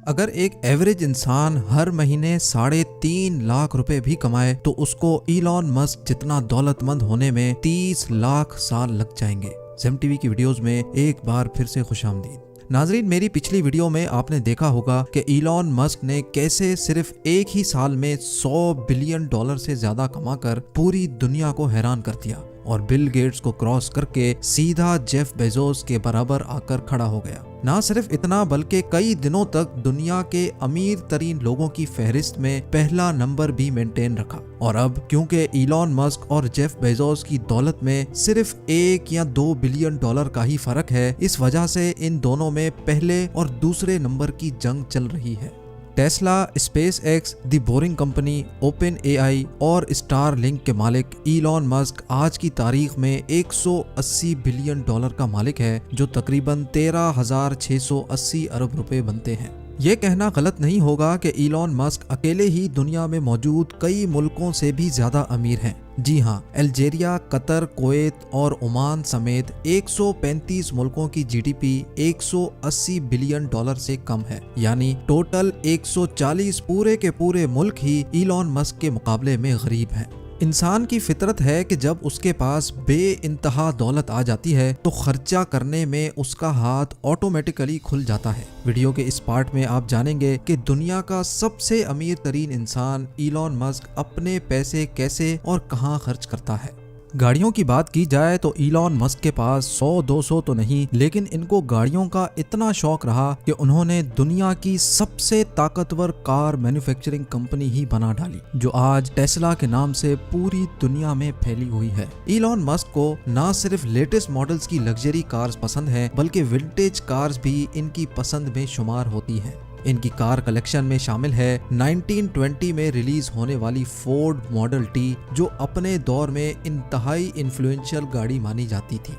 अगर एक एवरेज इंसान हर महीने 3.5 लाख रुपए भी कमाए तो उसको इलॉन मस्क जितना दौलतमंद होने में 30 लाख साल लग जाएंगे। ज़ेम टीवी की वीडियोस में एक बार फिर से खुशामदीद। नाजरीन, मेरी पिछली वीडियो में आपने देखा होगा कि इलॉन मस्क ने कैसे सिर्फ एक ही साल में $100 बिलियन से ज्यादा कमाकर पूरी दुनिया को हैरान कर दिया और बिल गेट्स को क्रॉस करके सीधा जेफ बेजोस के बराबर आकर खड़ा हो गया। ना सिर्फ इतना बल्कि कई दिनों तक दुनिया के अमीर तरीन लोगों की फहरिस्त में पहला नंबर भी मेंटेन रखा। और अब क्योंकि इलॉन मस्क और जेफ बेजोस की दौलत में सिर्फ 1 या 2 बिलियन डॉलर का ही फर्क है, इस वजह से इन दोनों में पहले और दूसरे नंबर की जंग चल रही है। Tesla, space x, the boring company, open AI और स्टारलिंक के मालिक इलॉन मस्क आज की तारीख में $180 बिलियन का मालिक है, जो तकरीबन 13,680 अरब रुपए बनते हैं। ये कहना गलत नहीं होगा कि इलॉन मस्क अकेले ही दुनिया में मौजूद कई मुल्कों से भी ज्यादा अमीर हैं। जी हाँ, अल्जीरिया, कतर, कुवैत और ओमान समेत 135 मुल्कों की जीडीपी $180 बिलियन से कम है, यानी टोटल 140 पूरे के पूरे मुल्क ही इलॉन मस्क के मुकाबले में गरीब हैं। इंसान की फितरत है कि जब उसके पास बेइंतहा दौलत आ जाती है तो खर्चा करने में उसका हाथ ऑटोमेटिकली खुल जाता है। वीडियो के इस पार्ट में आप जानेंगे कि दुनिया का सबसे अमीर तरीन इंसान इलॉन मस्क अपने पैसे कैसे और कहां खर्च करता है। गाड़ियों की बात की जाए तो इलॉन मस्क के पास 100-200 तो नहीं, लेकिन इनको गाड़ियों का इतना शौक रहा कि उन्होंने दुनिया की सबसे ताकतवर कार मैन्युफैक्चरिंग कंपनी ही बना डाली, जो आज टेस्ला के नाम से पूरी दुनिया में फैली हुई है। इलॉन मस्क को ना सिर्फ लेटेस्ट मॉडल्स की लग्जरी कार्स पसंद है, बल्कि विंटेज कार्स भी इनकी पसंद में शुमार होती हैं। इनकी कार कलेक्शन में शामिल है 1920 में रिलीज होने वाली फोर्ड मॉडल टी, जो अपने दौर में इंतहाई इन्फ्लुएंशियल गाड़ी मानी जाती थी।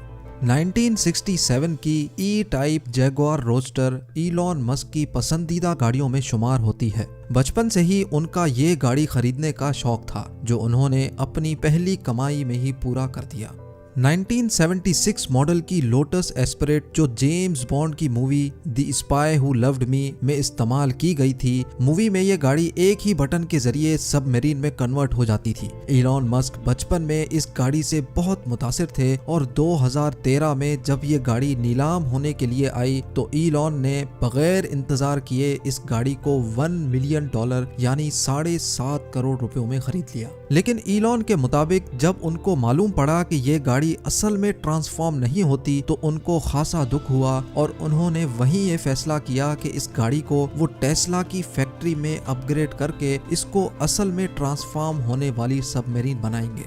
1967 की E type Jaguar roadster Elon Musk की पसंदीदा गाड़ियों में शुमार होती है। बचपन से ही उनका ये गाड़ी खरीदने का शौक था, जो उन्होंने अपनी पहली कमाई में ही पूरा कर दिया। 1976 मॉडल की लोटस एस्परेट, जो जेम्स बॉन्ड की movie the spy who loved me में इस्तेमाल की गई थी, मूवी में ये गाड़ी एक ही बटन के जरिए सबमरीन में कन्वर्ट हो जाती थी। इलॉन मस्क बचपन में इस गाड़ी से बहुत मुतासिर थे और 2013 में जब ये गाड़ी नीलाम होने के लिए आई तो इलॉन ने बगैर इंतजार किए इस गाड़ी को $1 मिलियन यानी 7.5 करोड़ रुपयों में खरीद लिया। लेकिन इलॉन के मुताबिक जब उनको मालूम पड़ा कि ये गाड़ी असल में ट्रांसफॉर्म नहीं होती तो उनको खासा दुख हुआ और उन्होंने वहीं ये फैसला किया कि इस गाड़ी को वो टेस्ला की फैक्ट्री में अपग्रेड करके इसको असल में ट्रांसफॉर्म होने वाली सबमरीन बनाएंगे।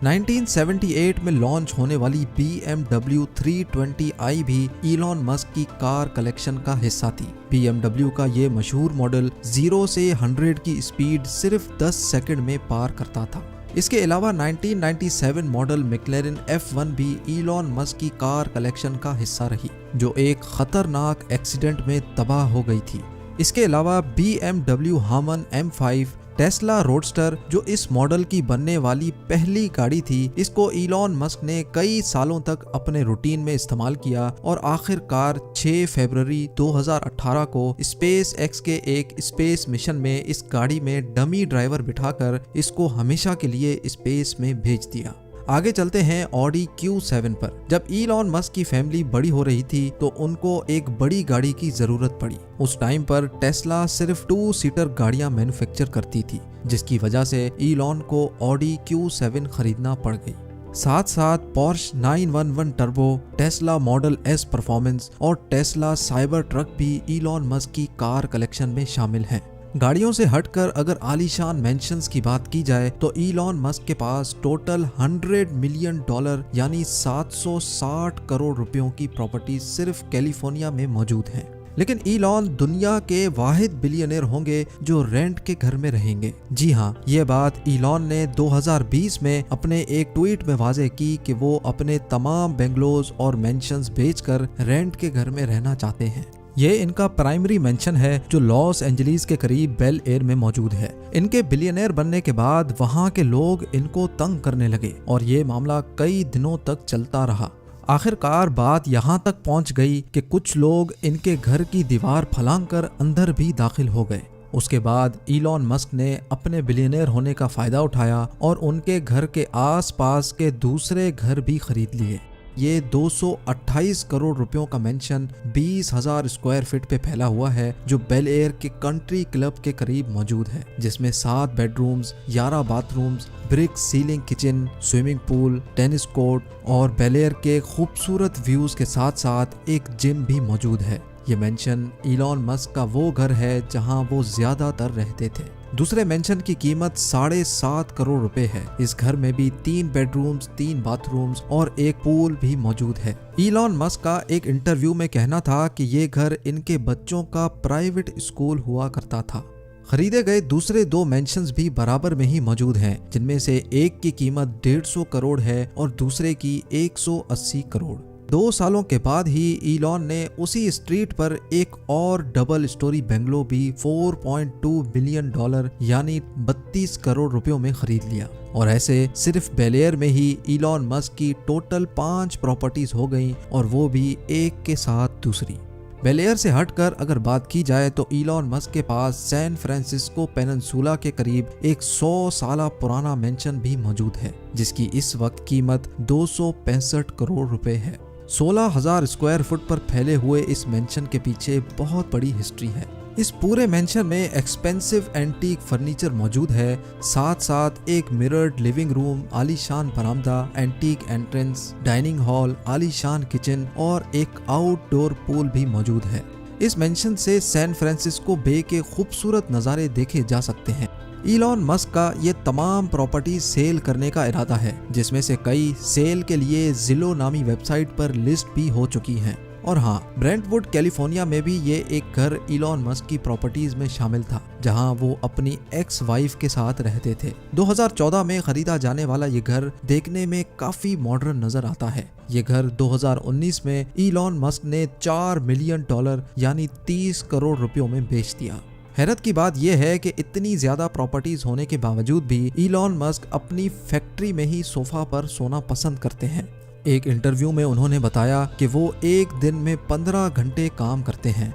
1978 में लॉन्च होने वाली BMW 320i भी इलॉन मस्क की कार कलेक्शन का हिस्सा थी। BMW का ये मशहूर मॉडल 0 से 100 की स्पीड सिर्फ 10 सेकंड में पार करता था। इसके अलावा 1997 मॉडल मैक्लेरन F1 भी इलॉन मस्क की कार कलेक्शन का हिस्सा रही, जो एक खतरनाक एक्सीडेंट में तबाह हो गई थी। इसके अलावा BMW हामन M5, टेस्ला रोडस्टर, जो इस मॉडल की बनने वाली पहली गाड़ी थी, इसको इलॉन मस्क ने कई सालों तक अपने रूटीन में इस्तेमाल किया और आखिरकार 6 फरवरी 2018 को स्पेस एक्स के एक स्पेस मिशन में इस गाड़ी में डमी ड्राइवर बिठाकर इसको हमेशा के लिए स्पेस में भेज दिया। आगे चलते हैं ऑडी Q7 पर। जब इलॉन मस्क की फैमिली बड़ी हो रही थी तो उनको एक बड़ी गाड़ी की जरूरत पड़ी। उस टाइम पर टेस्ला सिर्फ 2 सीटर गाड़ियां मैन्युफैक्चर करती थी, जिसकी वजह से इलॉन को ऑडी Q7 खरीदना पड़ गई। साथ साथ Porsche 911 turbo, Tesla model S performance और टेस्ला साइबर ट्रक भी इलॉन मस्क की कार कलेक्शन में शामिल हैं। गाड़ियों से हटकर अगर आलीशान मेंशंस की बात की जाए तो इलॉन मस्क के पास टोटल $100 मिलियन यानी 760 करोड़ रुपयों की प्रॉपर्टी सिर्फ कैलिफोर्निया में मौजूद हैं। लेकिन इलॉन दुनिया के वाहिद बिलियनर होंगे जो रेंट के घर में रहेंगे। जी हाँ, ये बात इलॉन ने 2020 में अपने एक ट्वीट में वाजे की कि वो अपने तमाम बंगलोज और मेंशंस बेचकर रेंट के घर में रहना चाहते हैं। ये इनका प्राइमरी मेंशन है जो लॉस एंजलिस के करीब बेल एयर में मौजूद है। इनके बिलियनर बनने के बाद वहाँ के लोग इनको तंग करने लगे और ये मामला कई दिनों तक चलता रहा। आखिरकार बात यहाँ तक पहुँच गई कि कुछ लोग इनके घर की दीवार फलांगकर अंदर भी दाखिल हो गए। उसके बाद इलॉन मस्क ने अपने बिलियनर होने का फायदा उठाया और उनके घर के आसपास के दूसरे घर भी खरीद लिए। ये 228 करोड़ रुपयों का मेंशन 20,000 स्क्वायर फीट पे फैला हुआ है, जो बेल एयर के कंट्री क्लब के करीब मौजूद है, जिसमें 7 bedrooms, 11 bathrooms, brick ceiling kitchen, swimming pool, tennis court और बेल एयर के खूबसूरत व्यूज के साथ साथ एक जिम भी मौजूद है। ये मेंशन इलॉन मस्क का वो घर है जहां वो ज्यादातर रहते थे। दूसरे मेंशन की कीमत 7.5 करोड़ रुपए है। इस घर में भी 3 बेडरूम्स, 3 बाथरूम्स और एक पूल भी मौजूद है। इलॉन मस्क का एक इंटरव्यू में कहना था कि ये घर इनके बच्चों का प्राइवेट स्कूल हुआ करता था। खरीदे गए दूसरे 2 मेंशंस भी बराबर में ही मौजूद हैं, जिनमें से एक की कीमत 150 करोड़ है और दूसरे की 180 करोड़। 2 सालों के बाद ही इलॉन ने उसी स्ट्रीट पर एक और डबल स्टोरी बंगलो भी $4.2 बिलियन यानी 32 करोड़ रुपयों में खरीद लिया। और ऐसे सिर्फ बेल एयर में ही इलॉन मस्क की टोटल 5 प्रॉपर्टीज हो गई, और वो भी एक के साथ दूसरी। बेल एयर से हटकर अगर बात की जाए तो इलॉन मस्क के पास सैन फ्रांसिस्को पेनिनसुला के करीब एक 100 साल पुराना मेंशन भी मौजूद है, जिसकी इस वक्त कीमत 265 करोड़ रुपए है। 16,000 स्क्वायर फुट पर फैले हुए इस मेंशन के पीछे बहुत बड़ी हिस्ट्री है। इस पूरे मेंशन में एक्सपेंसिव एंटीक फर्नीचर मौजूद है, साथ साथ एक मिरर्ड लिविंग रूम, आलीशान बरामदा, एंटीक एंट्रेंस, डाइनिंग हॉल, आलीशान किचन और एक आउटडोर पूल भी मौजूद है। इस मेंशन से सैन फ्रांसिस्को बे के खूबसूरत नज़ारे देखे जा सकते हैं। इलॉन मस्क का ये तमाम प्रॉपर्टी सेल करने का इरादा है, जिसमें से कई सेल के लिए जिलो नामी वेबसाइट पर लिस्ट भी हो चुकी हैं। और हाँ, ब्रेंटवुड कैलिफोर्निया में भी ये एक घर इलॉन मस्क की प्रॉपर्टीज में शामिल था, जहां वो अपनी एक्स वाइफ के साथ रहते थे। 2014 में खरीदा जाने वाला ये घर देखने में काफी मॉडर्न नजर आता है। ये घर 2019 में इलॉन मस्क ने $4 मिलियन यानी 30 करोड़ रुपयों में बेच दिया। हैरत की बात यह है कि इतनी ज्यादा प्रॉपर्टीज होने के बावजूद भी इलॉन मस्क अपनी फैक्ट्री में ही सोफा पर सोना पसंद करते हैं। एक इंटरव्यू में उन्होंने बताया कि वो एक दिन में 15 घंटे काम करते हैं,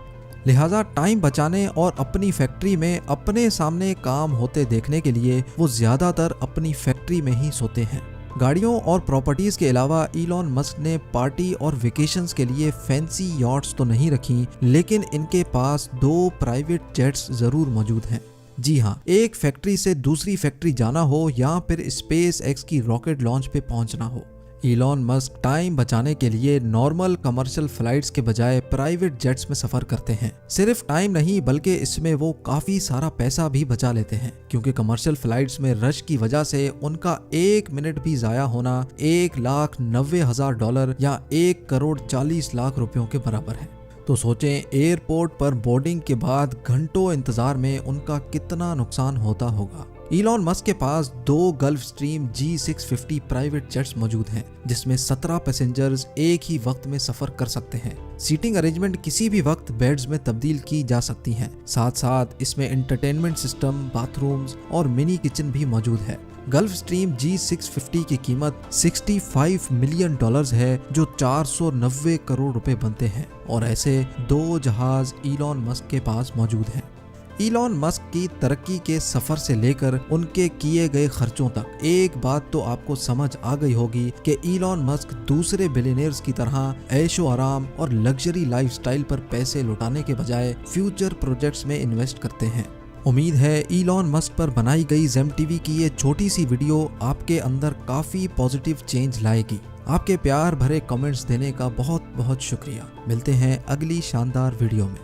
लिहाजा टाइम बचाने और अपनी फैक्ट्री में अपने सामने काम होते देखने के लिए वो ज्यादातर अपनी फैक्ट्री में ही सोते हैं। गाड़ियों और प्रॉपर्टीज के अलावा इलॉन मस्क ने पार्टी और वेकेशंस के लिए फैंसी यॉट्स तो नहीं रखी, लेकिन इनके पास 2 प्राइवेट जेट्स जरूर मौजूद हैं। जी हाँ, एक फैक्ट्री से दूसरी फैक्ट्री जाना हो या फिर स्पेस एक्स की रॉकेट लॉन्च पे पहुंचना हो, इलॉन मस्क टाइम बचाने के लिए नॉर्मल कमर्शियल फ्लाइट्स के बजाय प्राइवेट जेट्स में सफर करते हैं। सिर्फ टाइम नहीं बल्कि इसमें वो काफी सारा पैसा भी बचा लेते हैं, क्योंकि कमर्शियल फ्लाइट्स में रश की वजह से उनका 1 मिनट भी जाया होना $1,90,000 या 1,40 लाख रुपयों के बराबर है। तो सोचें, एयरपोर्ट पर बोर्डिंग के बाद घंटों इंतजार में उनका कितना नुकसान होता होगा। इलॉन मस्क के पास 2 gulf stream G650 private jets मौजूद हैं, जिसमें 17 पैसेंजर्स एक ही वक्त में सफर कर सकते हैं। सीटिंग अरेंजमेंट किसी भी वक्त बेड्स में तब्दील की जा सकती हैं। साथ साथ इसमें एंटरटेनमेंट सिस्टम, बाथरूम्स और मिनी किचन भी मौजूद है। गल्फ स्ट्रीम G650 की कीमत $65 मिलियन है, जो 490 करोड़ रुपए बनते हैं। और ऐसे 2 जहाज इलॉन मस्क के पास मौजूद हैं। इलॉन मस्क की तरक्की के सफर से लेकर उनके किए गए खर्चों तक एक बात तो आपको समझ आ गई होगी कि इलॉन मस्क दूसरे बिलियनियर्स की तरह ऐशो आराम और लग्जरी लाइफस्टाइल पर पैसे लुटाने के बजाय फ्यूचर प्रोजेक्ट्स में इन्वेस्ट करते हैं। उम्मीद है इलॉन मस्क पर बनाई गई जेम टीवी की ये छोटी सी वीडियो आपके अंदर काफी पॉजिटिव चेंज लाएगी। आपके प्यार भरे कमेंट्स देने का बहुत बहुत शुक्रिया। मिलते हैं अगली शानदार वीडियो में।